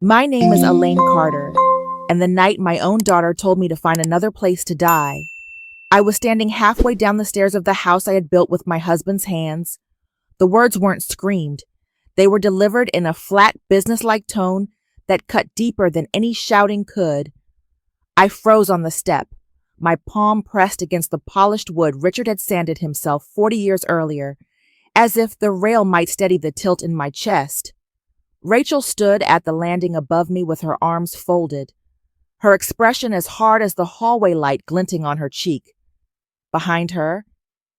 My name is Elaine Carter, and the night my own daughter told me to find another place to die, I was standing halfway down the stairs of the house I had built with my husband's hands. The words weren't screamed. They were delivered in a flat, businesslike tone that cut deeper than any shouting could. I froze on the step, my palm pressed against the polished wood Richard had sanded himself 40 years earlier, as if the rail might steady the tilt in my chest. Rachel stood at the landing above me with her arms folded, her expression as hard as the hallway light glinting on her cheek. Behind her,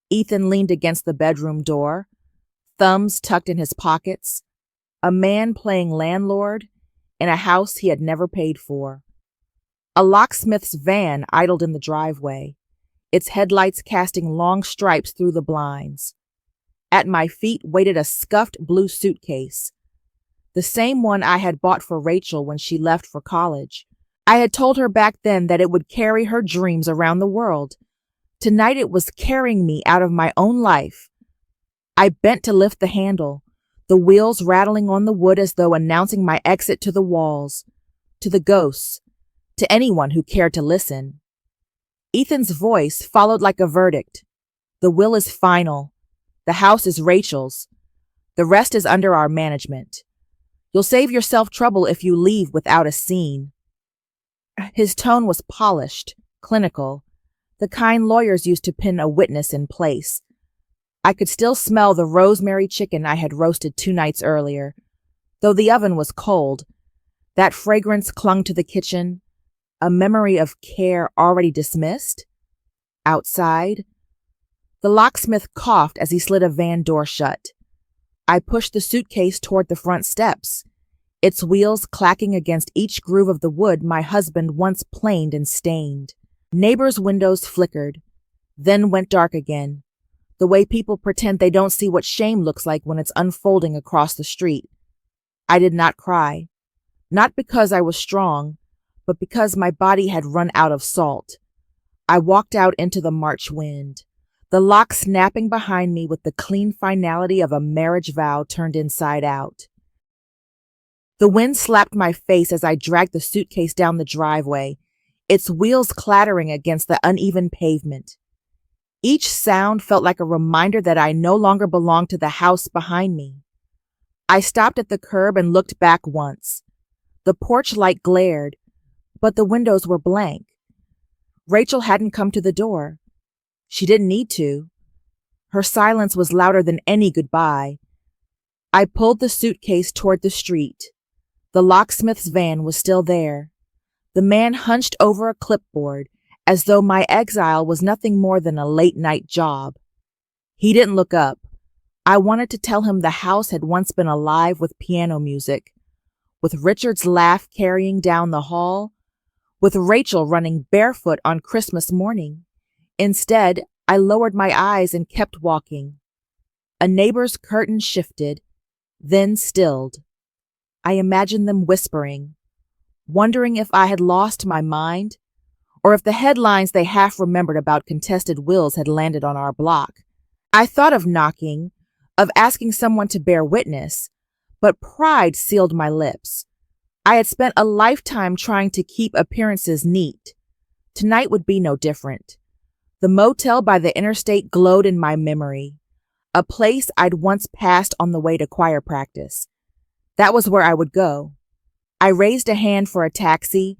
Ethan leaned against the bedroom door, thumbs tucked in his pockets, a man playing landlord in a house he had never paid for. A locksmith's van idled in the driveway, its headlights casting long stripes through the blinds. At my feet waited a scuffed blue suitcase, the same one I had bought for Rachel when she left for college. I had told her back then that it would carry her dreams around the world. Tonight it was carrying me out of my own life. I bent to lift the handle, the wheels rattling on the wood as though announcing my exit to the walls, to the ghosts, to anyone who cared to listen. Ethan's voice followed like a verdict. The will is final. The house is Rachel's. The rest is under our management. You'll save yourself trouble if you leave without a scene. His tone was polished, clinical, the kind lawyers used to pin a witness in place. I could still smell the rosemary chicken I had roasted 2 nights earlier, though the oven was cold. That fragrance clung to the kitchen, a memory of care already dismissed. Outside, the locksmith coughed as he slid a van door shut. I pushed the suitcase toward the front steps, its wheels clacking against each groove of the wood my husband once planed and stained. Neighbors' windows flickered, then went dark again, the way people pretend they don't see what shame looks like when it's unfolding across the street. I did not cry, not because I was strong, but because my body had run out of salt. I walked out into the March wind, the lock snapping behind me with the clean finality of a marriage vow turned inside out. The wind slapped my face as I dragged the suitcase down the driveway, its wheels clattering against the uneven pavement. Each sound felt like a reminder that I no longer belonged to the house behind me. I stopped at the curb and looked back once. The porch light glared, but the windows were blank. Rachel hadn't come to the door. She didn't need to. Her silence was louder than any goodbye. I pulled the suitcase toward the street. The locksmith's van was still there. The man hunched over a clipboard, as though my exile was nothing more than a late-night job. He didn't look up. I wanted to tell him the house had once been alive with piano music, with Richard's laugh carrying down the hall, with Rachel running barefoot on Christmas morning. Instead, I lowered my eyes and kept walking. A neighbor's curtain shifted, then stilled. I imagined them whispering, wondering if I had lost my mind, or if the headlines they half remembered about contested wills had landed on our block. I thought of knocking, of asking someone to bear witness, but pride sealed my lips. I had spent a lifetime trying to keep appearances neat. Tonight would be no different. The motel by the interstate glowed in my memory, a place I'd once passed on the way to choir practice. That was where I would go. I raised a hand for a taxi,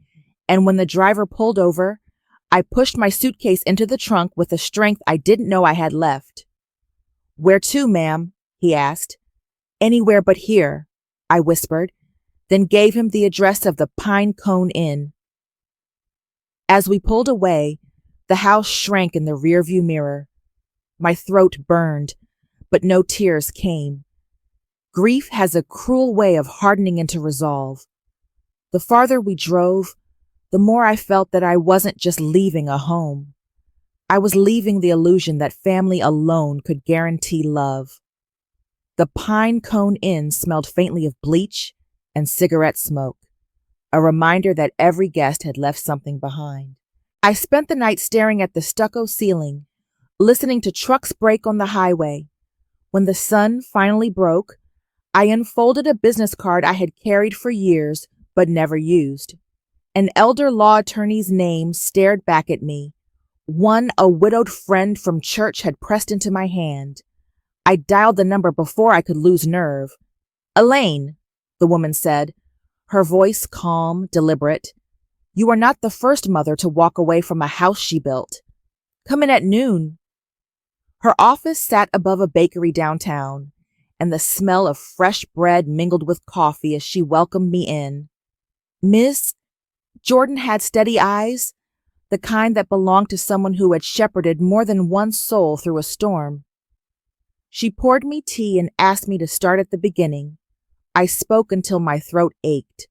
and when the driver pulled over, I pushed my suitcase into the trunk with a strength I didn't know I had left. "Where to, ma'am?" he asked. "Anywhere but here," I whispered, then gave him the address of the Pine Cone Inn. As we pulled away, the house shrank in the rearview mirror. My throat burned, but no tears came. Grief has a cruel way of hardening into resolve. The farther we drove, the more I felt that I wasn't just leaving a home. I was leaving the illusion that family alone could guarantee love. The Pine Cone Inn smelled faintly of bleach and cigarette smoke, a reminder that every guest had left something behind. I spent the night staring at the stucco ceiling, listening to trucks brake on the highway. When the sun finally broke, I unfolded a business card I had carried for years, but never used. An elder law attorney's name stared back at me. One a widowed friend from church had pressed into my hand. I dialed the number before I could lose nerve. "Elaine," the woman said, her voice calm, deliberate. "You are not the first mother to walk away from a house she built. Come in at noon." Her office sat above a bakery downtown, and the smell of fresh bread mingled with coffee as she welcomed me in. "Miss?" Jordan had steady eyes, the kind that belonged to someone who had shepherded more than one soul through a storm. She poured me tea and asked me to start at the beginning. I spoke until my throat ached,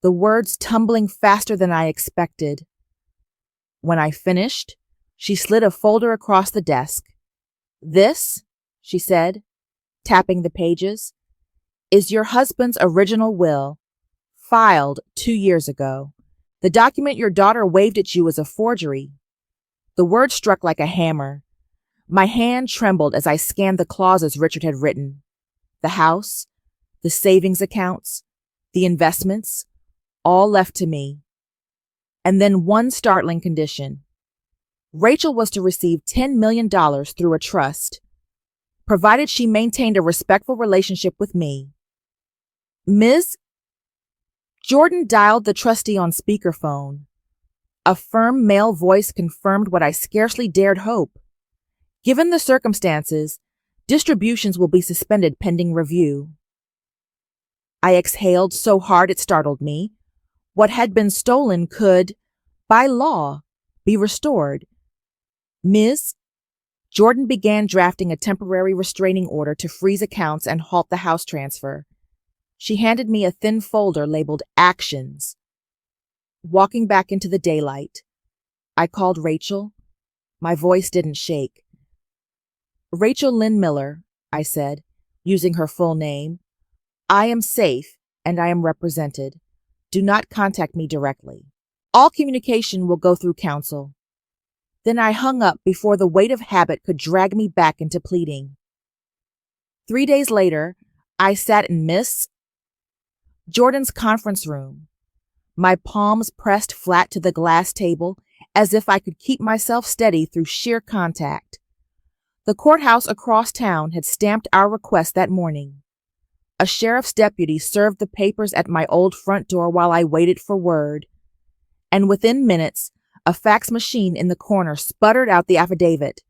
the words tumbling faster than I expected. When I finished, she slid a folder across the desk. "This," she said, tapping the pages, "is your husband's original will, filed 2 years ago. The document your daughter waved at you is a forgery." The word struck like a hammer. My hand trembled as I scanned the clauses Richard had written. The house, the savings accounts, the investments, all left to me. And then one startling condition. Rachel was to receive $10 million through a trust, provided she maintained a respectful relationship with me. "Ms.?" Jordan dialed the trustee on speakerphone. A firm male voice confirmed what I scarcely dared hope. "Given the circumstances, distributions will be suspended pending review." I exhaled so hard it startled me. What had been stolen could, by law, be restored. "Ms.?" Jordan began drafting a temporary restraining order to freeze accounts and halt the house transfer. She handed me a thin folder labeled Actions. Walking back into the daylight, I called Rachel. My voice didn't shake. "Rachel Lynn Miller," I said, using her full name. "I am safe and I am represented. Do not contact me directly. All communication will go through counsel." Then I hung up before the weight of habit could drag me back into pleading. 3 days later, I sat in Miss Jordan's conference room, my palms pressed flat to the glass table as if I could keep myself steady through sheer contact. The courthouse across town had stamped our request that morning. A sheriff's deputy served the papers at my old front door while I waited for word. And within minutes, a fax machine in the corner sputtered out the affidavit.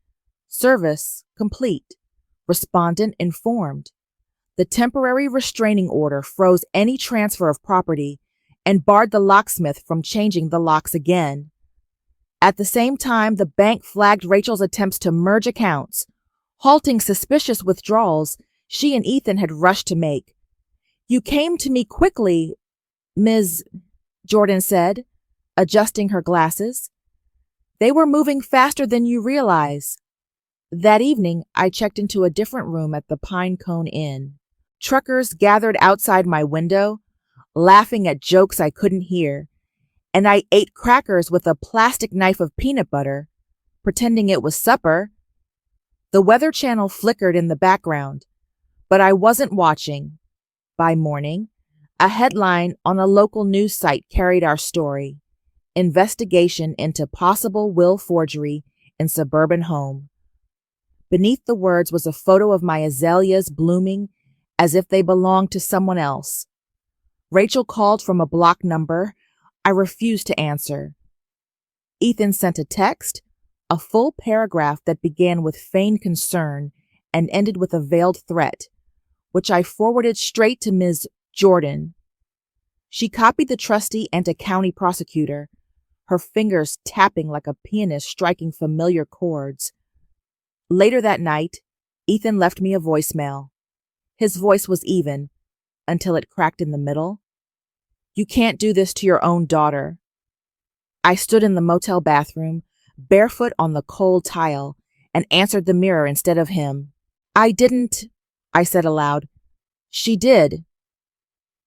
"Service complete. Respondent informed." The temporary restraining order froze any transfer of property and barred the locksmith from changing the locks again. At the same time, the bank flagged Rachel's attempts to merge accounts, halting suspicious withdrawals she and Ethan had rushed to make. "You came to me quickly, Ms." Jordan said, adjusting her glasses. "They were moving faster than you realize." That evening, I checked into a different room at the Pine Cone Inn. Truckers gathered outside my window, laughing at jokes I couldn't hear, and I ate crackers with a plastic knife of peanut butter, pretending it was supper. The Weather Channel flickered in the background, but I wasn't watching. By morning, a headline on a local news site carried our story: "Investigation into possible will forgery in suburban home." Beneath the words was a photo of my azaleas blooming as if they belonged to someone else. Rachel called from a block number. I refused to answer. Ethan sent a text, a full paragraph that began with feigned concern and ended with a veiled threat, which I forwarded straight to Ms. Jordan. She copied the trustee and a county prosecutor, her fingers tapping like a pianist striking familiar chords. Later that night, Ethan left me a voicemail. His voice was even, until it cracked in the middle. "You can't do this to your own daughter." I stood in the motel bathroom, barefoot on the cold tile, and answered the mirror instead of him. "I didn't," I said aloud. "She did."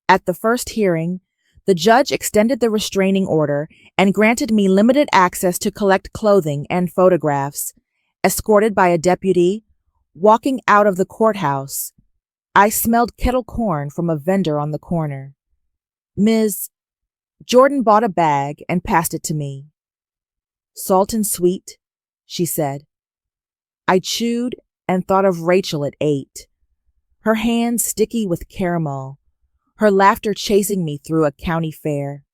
At the first hearing, the judge extended the restraining order and granted me limited access to collect clothing and photographs. Escorted by a deputy, walking out of the courthouse, I smelled kettle corn from a vendor on the corner. "Ms." Jordan bought a bag and passed it to me. Salt and sweet, she said. I chewed and thought of Rachel at 8, her hands sticky with caramel, her laughter chasing me through a county fair.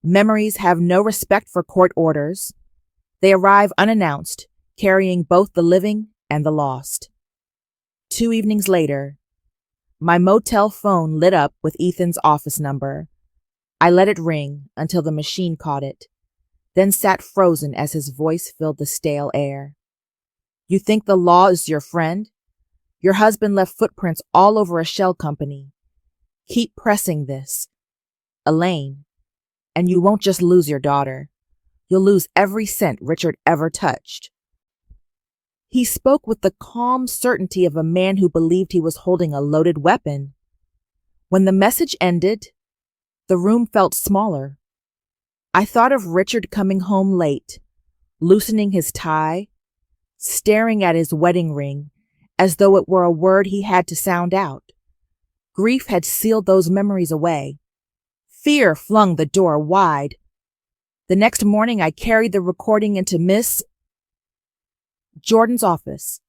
Memories have no respect for court orders. They arrive unannounced, carrying both the living and the lost. 2 evenings later, my motel phone lit up with Ethan's office number. I let it ring until the machine caught it, then sat frozen as his voice filled the stale air. You think the law is your friend? Your husband left footprints all over a shell company. Keep pressing this, Elaine, and you won't just lose your daughter. You'll lose every cent Richard ever touched. He spoke with the calm certainty of a man who believed he was holding a loaded weapon. When the message ended, the room felt smaller. I thought of Richard coming home late, loosening his tie, staring at his wedding ring as though it were a word he had to sound out. Grief had sealed those memories away. Fear flung the door wide. The next morning I carried the recording into Miss Jordan's office.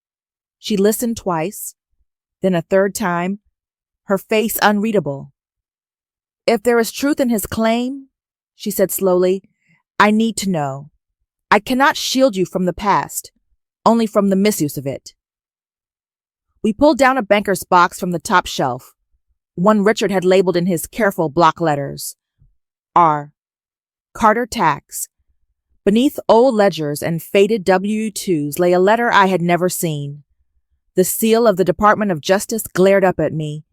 She listened twice, then a third time, her face unreadable. If there is truth in his claim, she said slowly, I need to know. I cannot shield you from the past, only from the misuse of it. We pulled down a banker's box from the top shelf, one Richard had labeled in his careful block letters. R. Carter Tax. Beneath old ledgers and faded W-2s lay a letter I had never seen. The seal of the Department of Justice glared up at me.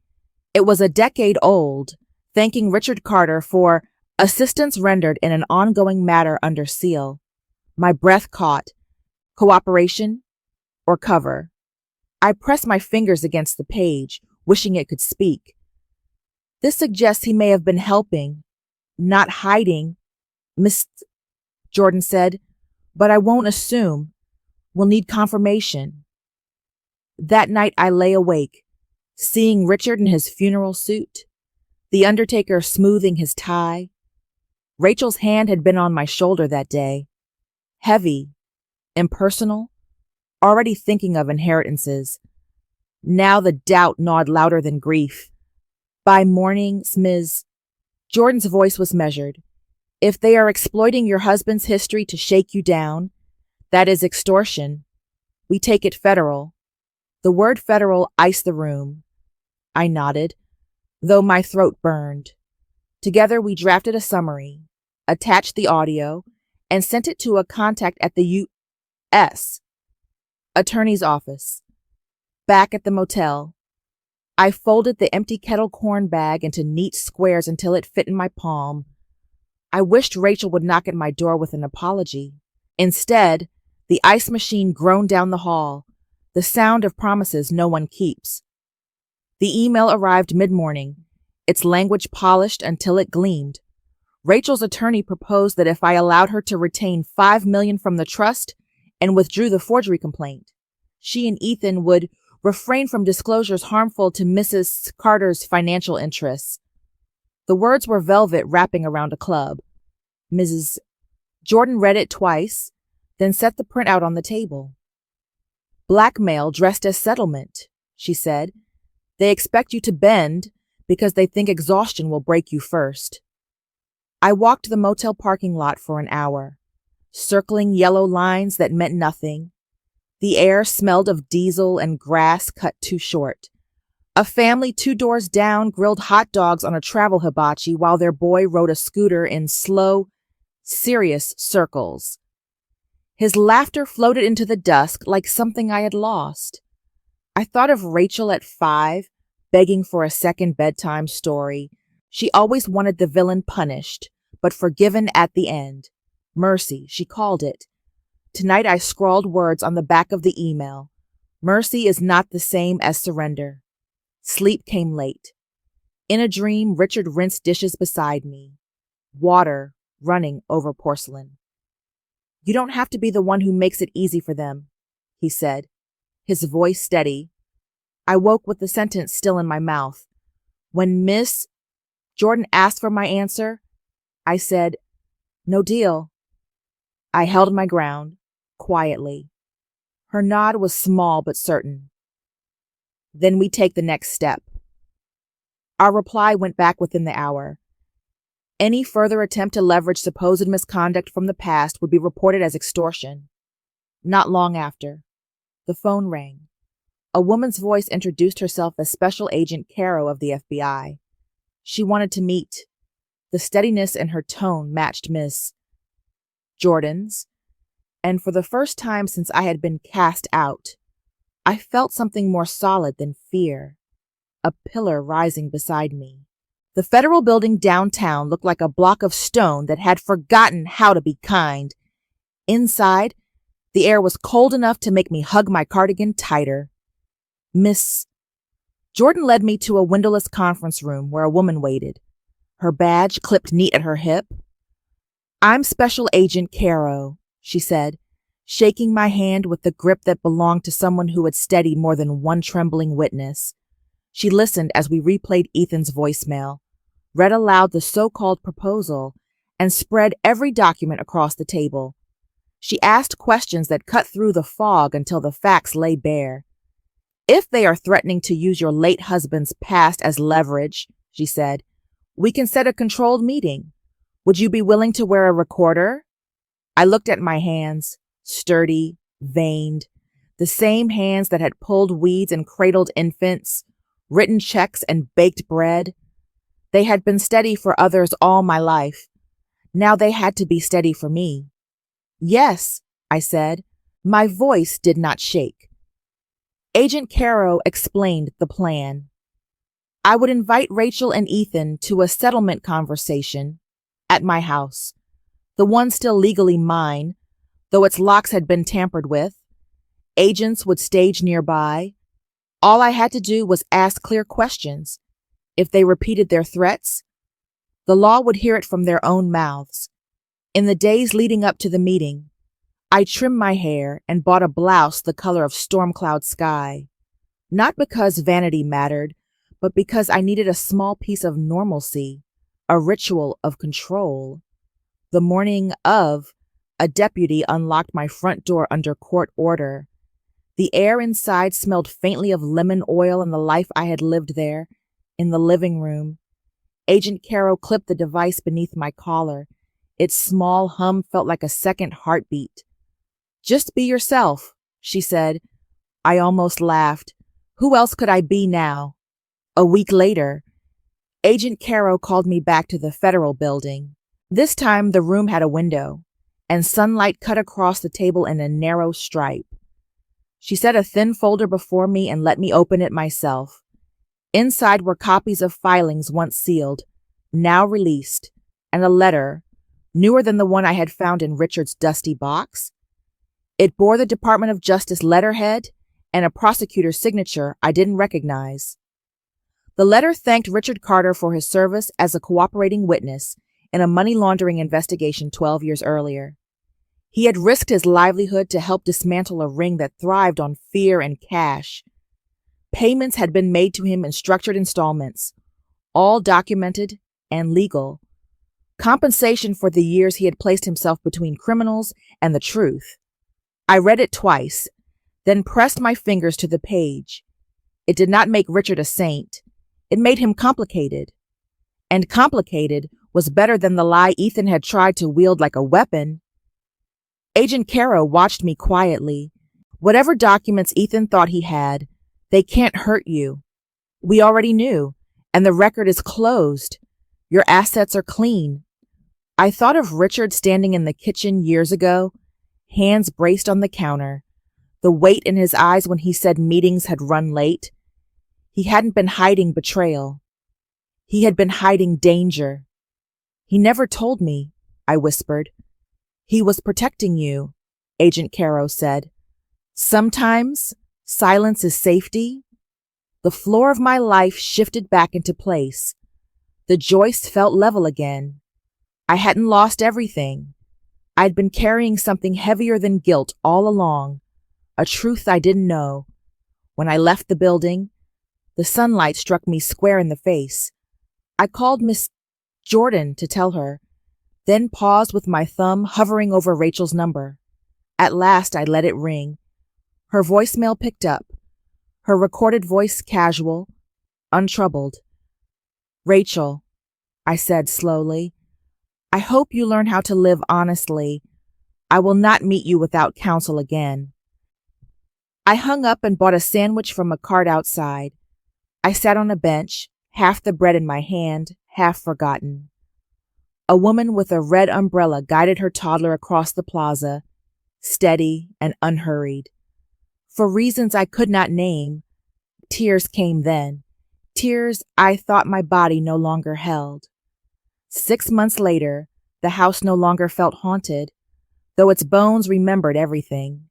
It was a decade old, thanking Richard Carter for assistance rendered in an ongoing matter under seal. My breath caught. Cooperation or cover? I pressed my fingers against the page, wishing it could speak. This suggests he may have been helping, not hiding, Miss Jordan said, but I won't assume. We'll need confirmation. That night I lay awake, seeing Richard in his funeral suit, the undertaker smoothing his tie. Rachel's hand had been on my shoulder that day, heavy, impersonal, already thinking of inheritances. Now the doubt gnawed louder than grief. By morning, Ms. Jordan's voice was measured. If they are exploiting your husband's history to shake you down, that is extortion. We take it federal. The word federal iced the room. I nodded, though my throat burned. Together we drafted a summary, attached the audio, and sent it to a contact at the U.S. Attorney's office. Back at the motel, I folded the empty kettle corn bag into neat squares until it fit in my palm. I wished Rachel would knock at my door with an apology. Instead, the ice machine groaned down the hall, the sound of promises no one keeps. The email arrived mid-morning, its language polished until it gleamed. Rachel's attorney proposed that if I allowed her to retain $5 million from the trust and withdrew the forgery complaint, she and Ethan would refrain from disclosures harmful to Mrs. Carter's financial interests. The words were velvet wrapping around a club. Mrs. Jordan read it twice, then set the printout on the table. Blackmail dressed as settlement, she said. They expect you to bend because they think exhaustion will break you first. I walked the motel parking lot for an hour, circling yellow lines that meant nothing. The air smelled of diesel and grass cut too short. A family 2 doors down grilled hot dogs on a travel hibachi while their boy rode a scooter in slow, serious circles. His laughter floated into the dusk like something I had lost. I thought of Rachel at 5, begging for a second bedtime story. She always wanted the villain punished, but forgiven at the end. Mercy, she called it. Tonight I scrawled words on the back of the email. Mercy is not the same as surrender. Sleep came late. In a dream, Richard rinsed dishes beside me, water running over porcelain. You don't have to be the one who makes it easy for them, he said, his voice steady. I woke with the sentence still in my mouth. When Miss Jordan asked for my answer, I said, "No deal." I held my ground, quietly. Her nod was small but certain. "Then we take the next step." Our reply went back within the hour. Any further attempt to leverage supposed misconduct from the past would be reported as extortion. Not long after, the phone rang. A woman's voice introduced herself as Special Agent Caro of the FBI. She wanted to meet. The steadiness in her tone matched Miss Jordan's, and for the first time since I had been cast out, I felt something more solid than fear, a pillar rising beside me. The federal building downtown looked like a block of stone that had forgotten how to be kind. Inside, the air was cold enough to make me hug my cardigan tighter. Miss Jordan led me to a windowless conference room where a woman waited, her badge clipped neat at her hip. "I'm Special Agent Caro," she said, shaking my hand with the grip that belonged to someone who had steadied more than one trembling witness. She listened as we replayed Ethan's voicemail, read aloud the so-called proposal, and spread every document across the table. She asked questions that cut through the fog until the facts lay bare. "If they are threatening to use your late husband's past as leverage," she said, "we can set a controlled meeting. Would you be willing to wear a recorder?" I looked at my hands, sturdy, veined, the same hands that had pulled weeds and cradled infants, written checks and baked bread. They had been steady for others all my life. Now they had to be steady for me. "Yes," I said. My voice did not shake. Agent Caro explained the plan. I would invite Rachel and Ethan to a settlement conversation at my house, the one still legally mine, though its locks had been tampered with. Agents would stage nearby. All I had to do was ask clear questions. If they repeated their threats, the law would hear it from their own mouths. In the days leading up to the meeting, I trimmed my hair and bought a blouse the color of storm cloud sky. Not because vanity mattered, but because I needed a small piece of normalcy, a ritual of control. The morning of, a deputy unlocked my front door under court order. The air inside smelled faintly of lemon oil and the life I had lived there, in the living room. Agent Caro clipped the device beneath my collar. Its small hum felt like a second heartbeat. "Just be yourself," she said. I almost laughed. Who else could I be now? A week later, Agent Caro called me back to the federal building. This time the room had a window, and sunlight cut across the table in a narrow stripe. She set a thin folder before me and let me open it myself. Inside were copies of filings once sealed, now released, and a letter, newer than the one I had found in Richard's dusty box. It bore the Department of Justice letterhead and a prosecutor's signature I didn't recognize. The letter thanked Richard Carter for his service as a cooperating witness in a money laundering investigation 12 years earlier. He had risked his livelihood to help dismantle a ring that thrived on fear and cash. Payments had been made to him in structured installments, all documented and legal. Compensation for the years he had placed himself between criminals and the truth. I read it twice, then pressed my fingers to the page. It did not make Richard a saint. It made him complicated. And complicated was better than the lie Ethan had tried to wield like a weapon. Agent Caro watched me quietly. Whatever documents Ethan thought he had, they can't hurt you. We already knew, and the record is closed. Your assets are clean. I thought of Richard standing in the kitchen years ago, hands braced on the counter, the weight in his eyes when he said meetings had run late. He hadn't been hiding betrayal. He had been hiding danger. He never told me, I whispered. He was protecting you, Agent Caro said. Sometimes silence is safety. The floor of my life shifted back into place. The joist felt level again. I hadn't lost everything. I'd been carrying something heavier than guilt all along, a truth I didn't know. When I left the building, the sunlight struck me square in the face. I called Miss Jordan to tell her. then paused with my thumb hovering over Rachel's number. At last, I let it ring. Her voicemail picked up, her recorded voice casual, untroubled. "Rachel," I said slowly, "I hope you learn how to live honestly. I will not meet you without counsel again." I hung up and bought a sandwich from a cart outside. I sat on a bench, half the bread in my hand, half forgotten. A woman with a red umbrella guided her toddler across the plaza, steady and unhurried. For reasons I could not name, tears came then, tears I thought my body no longer held. 6 months later, the house no longer felt haunted, though its bones remembered everything.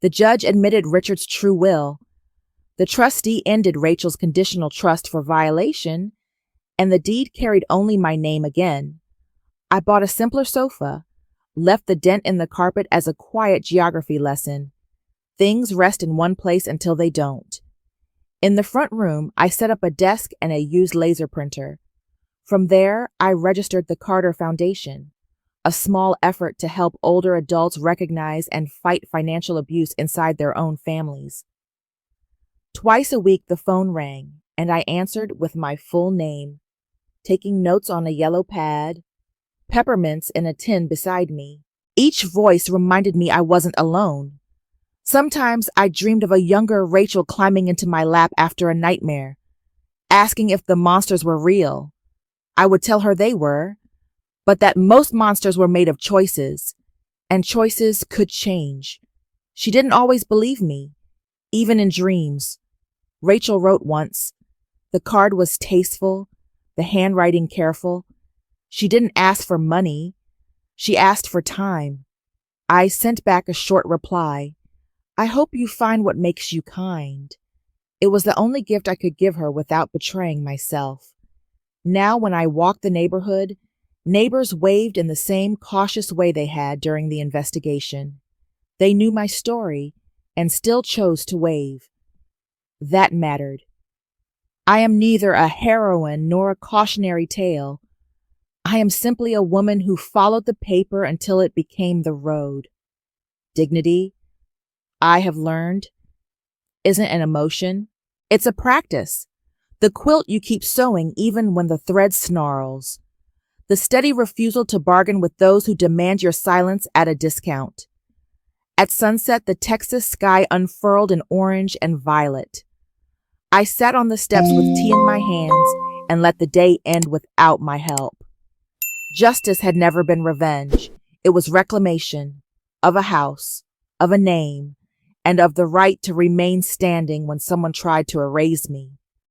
The judge admitted Richard's true will. The trustee ended Rachel's conditional trust for violation, and the deed carried only my name again. I bought a simpler sofa, left the dent in the carpet as a quiet geography lesson. Things rest in one place until they don't. In the front room, I set up a desk and a used laser printer. From there, I registered the Carter Foundation, a small effort to help older adults recognize and fight financial abuse inside their own families. Twice a week, the phone rang, and I answered with my full name, taking notes on a yellow pad, peppermints in a tin beside me. Each voice reminded me I wasn't alone. Sometimes I dreamed of a younger Rachel climbing into my lap after a nightmare, asking if the monsters were real. I would tell her they were, but that most monsters were made of choices, and choices could change. She didn't always believe me, even in dreams. Rachel wrote once. The card was tasteful, the handwriting careful. She didn't ask for money. She asked for time. I sent back a short reply. I hope you find what makes you kind. It was the only gift I could give her without betraying myself. Now, when I walked the neighborhood, neighbors waved in the same cautious way they had during the investigation. They knew my story and still chose to wave. That mattered. I am neither a heroine nor a cautionary tale. I am simply a woman who followed the paper until it became the road. Dignity, I have learned, isn't an emotion. It's a practice. The quilt you keep sewing even when the thread snarls. The steady refusal to bargain with those who demand your silence at a discount. At sunset, the Texas sky unfurled in orange and violet. I sat on the steps with tea in my hands and let the day end without my help. Justice had never been revenge. It was reclamation of a house, of a name, and of the right to remain standing when someone tried to erase me.